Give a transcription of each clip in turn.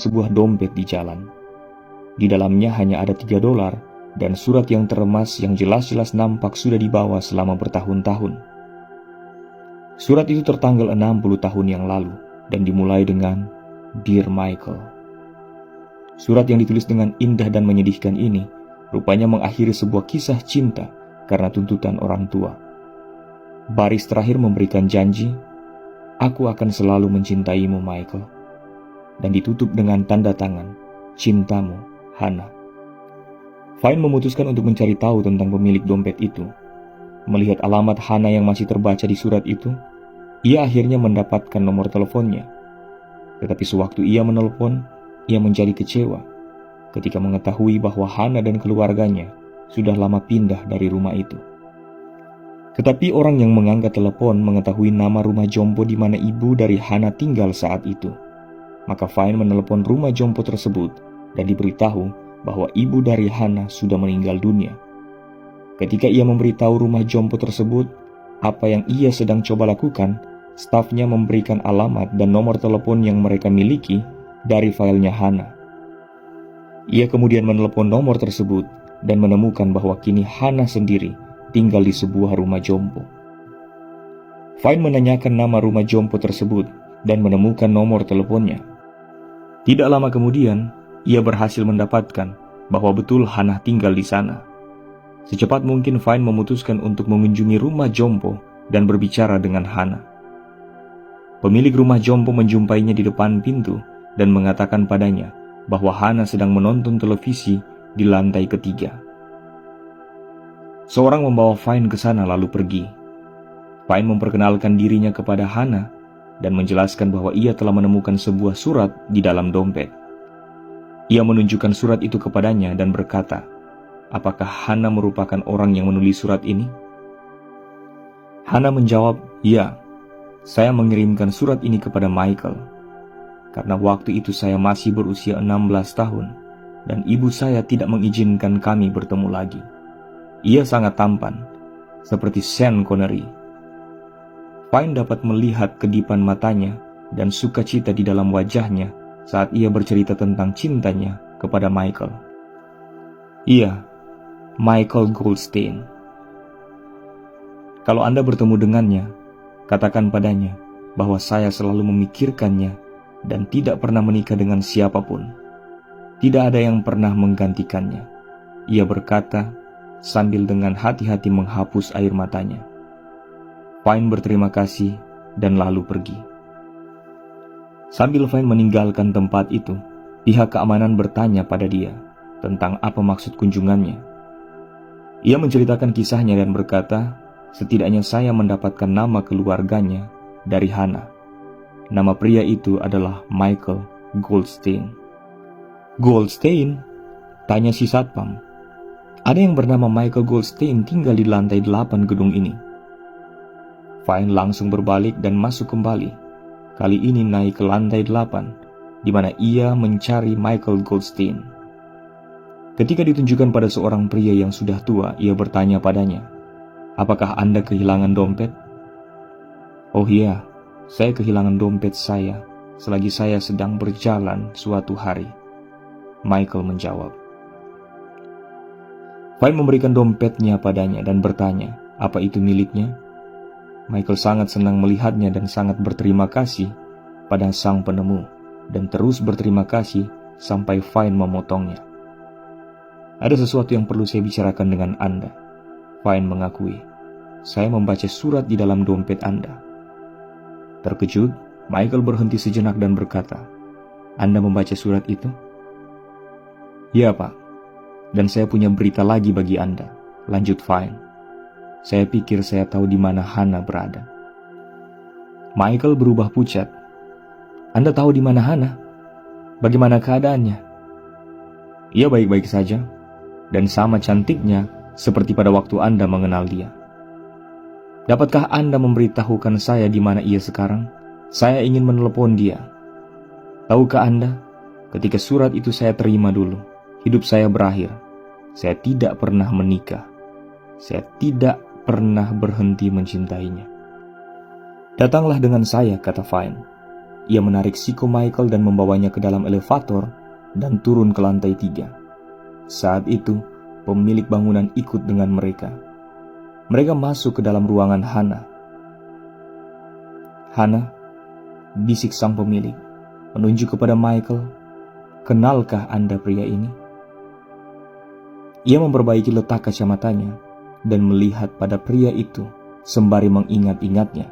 sebuah dompet di jalan. Di dalamnya hanya ada $3 dan surat yang teremas yang jelas-jelas nampak sudah dibawa selama bertahun-tahun. Surat itu tertanggal 60 tahun yang lalu dan dimulai dengan Dear Michael. Surat yang ditulis dengan indah dan menyedihkan ini rupanya mengakhiri sebuah kisah cinta karena tuntutan orang tua. Baris terakhir memberikan janji, aku akan selalu mencintaimu Michael. Dan ditutup dengan tanda tangan, cintamu, Hannah. Fine memutuskan untuk mencari tahu tentang pemilik dompet itu. Melihat alamat Hannah yang masih terbaca di surat itu, ia akhirnya mendapatkan nomor teleponnya. Tetapi sewaktu ia menelpon, ia menjadi kecewa ketika mengetahui bahwa Hannah dan keluarganya sudah lama pindah dari rumah itu. Tetapi orang yang mengangkat telepon mengetahui nama rumah jompo di mana ibu dari Hannah tinggal saat itu. Maka Fine menelepon rumah jompo tersebut dan diberitahu bahwa ibu dari Hannah sudah meninggal dunia. Ketika ia memberitahu rumah jompo tersebut apa yang ia sedang coba lakukan, stafnya memberikan alamat dan nomor telepon yang mereka miliki dari filenya Hannah. Ia kemudian menelepon nomor tersebut dan menemukan bahwa kini Hannah sendiri tinggal di sebuah rumah jompo. Fine menanyakan nama rumah jompo tersebut dan menemukan nomor teleponnya. Tidak lama kemudian, ia berhasil mendapatkan bahwa betul Hannah tinggal di sana. Secepat mungkin Fine memutuskan untuk mengunjungi rumah jompo dan berbicara dengan Hannah. Pemilik rumah jompo menjumpainya di depan pintu dan mengatakan padanya bahwa Hannah sedang menonton televisi di lantai ketiga. Seorang membawa Fine ke sana lalu pergi. Fine memperkenalkan dirinya kepada Hannah dan menjelaskan bahwa ia telah menemukan sebuah surat di dalam dompet. Ia menunjukkan surat itu kepadanya dan berkata, apakah Hannah merupakan orang yang menulis surat ini? Hannah menjawab, ya, saya mengirimkan surat ini kepada Michael. Karena waktu itu saya masih berusia 16 tahun dan ibu saya tidak mengizinkan kami bertemu lagi. Ia sangat tampan, seperti Sean Connery. Fine dapat melihat kedipan matanya dan sukacita di dalam wajahnya saat ia bercerita tentang cintanya kepada Michael. Iya, Michael Goldstein. Kalau Anda bertemu dengannya, katakan padanya bahwa saya selalu memikirkannya dan tidak pernah menikah dengan siapapun. Tidak ada yang pernah menggantikannya. Ia berkata sambil dengan hati-hati menghapus air matanya. Fine berterima kasih dan lalu pergi. Sambil Fine meninggalkan tempat itu, pihak keamanan bertanya pada dia tentang apa maksud kunjungannya. Ia menceritakan kisahnya dan berkata, setidaknya saya mendapatkan nama keluarganya dari Hannah. Nama pria itu adalah Michael Goldstein. Goldstein? Tanya si satpam. Ada yang bernama Michael Goldstein tinggal di lantai 8 gedung ini. Fine langsung berbalik dan masuk kembali. Kali ini naik ke lantai 8, di mana ia mencari Michael Goldstein. Ketika ditunjukkan pada seorang pria yang sudah tua, ia bertanya padanya, apakah Anda kehilangan dompet? Oh iya, saya kehilangan dompet saya selagi saya sedang berjalan suatu hari. Michael menjawab. Fine memberikan dompetnya padanya dan bertanya, apa itu miliknya? Michael sangat senang melihatnya dan sangat berterima kasih pada sang penemu dan terus berterima kasih sampai Fine memotongnya. Ada sesuatu yang perlu saya bicarakan dengan Anda. Fine mengakui, saya membaca surat di dalam dompet Anda. Terkejut, Michael berhenti sejenak dan berkata, Anda membaca surat itu? Ya Pak. Dan saya punya berita lagi bagi Anda, lanjut Fine. Saya pikir saya tahu di mana Hannah berada. Michael berubah pucat. Anda tahu di mana Hannah? Bagaimana keadaannya? Ia baik-baik saja, dan sama cantiknya seperti pada waktu Anda mengenal dia. Dapatkah Anda memberitahukan saya di mana ia sekarang? Saya ingin menelepon dia. Tahukah Anda, ketika surat itu saya terima dulu, hidup saya berakhir. Saya tidak pernah menikah. Saya tidak pernah berhenti mencintainya. Datanglah dengan saya, kata Fine. Ia menarik Siko Michael dan membawanya ke dalam elevator dan turun ke lantai 3. Saat itu, pemilik bangunan ikut dengan mereka. Mereka masuk ke dalam ruangan Hannah. "Hannah," bisik sang pemilik, menunjuk kepada Michael, "kenalkah Anda pria ini?" Ia memperbaiki letak kacamatanya dan melihat pada pria itu sembari mengingat-ingatnya.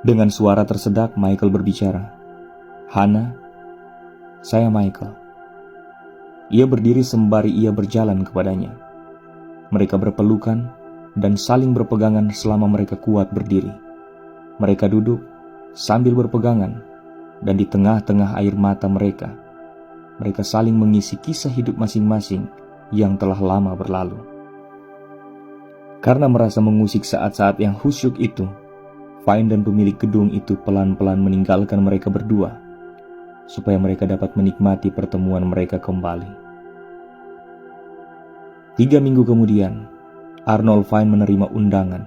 Dengan suara tersedak, Michael berbicara, "Hannah, saya Michael." Ia berdiri sembari ia berjalan kepadanya. Mereka berpelukan dan saling berpegangan selama mereka kuat berdiri. Mereka duduk sambil berpegangan, dan di tengah-tengah air mata mereka saling mengisi kisah hidup masing-masing yang telah lama berlalu. Karena merasa mengusik saat-saat yang khusyuk itu, Fine dan pemilik gedung itu pelan-pelan meninggalkan mereka berdua, supaya mereka dapat menikmati pertemuan mereka kembali. 3 minggu kemudian, Arnold Fine menerima undangan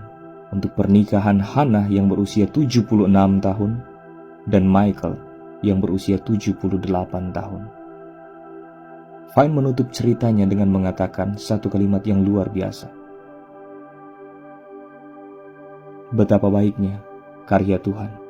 untuk pernikahan Hannah yang berusia 76 tahun dan Michael yang berusia 78 tahun. Fine menutup ceritanya dengan mengatakan satu kalimat yang luar biasa. "Betapa baiknya karya Tuhan."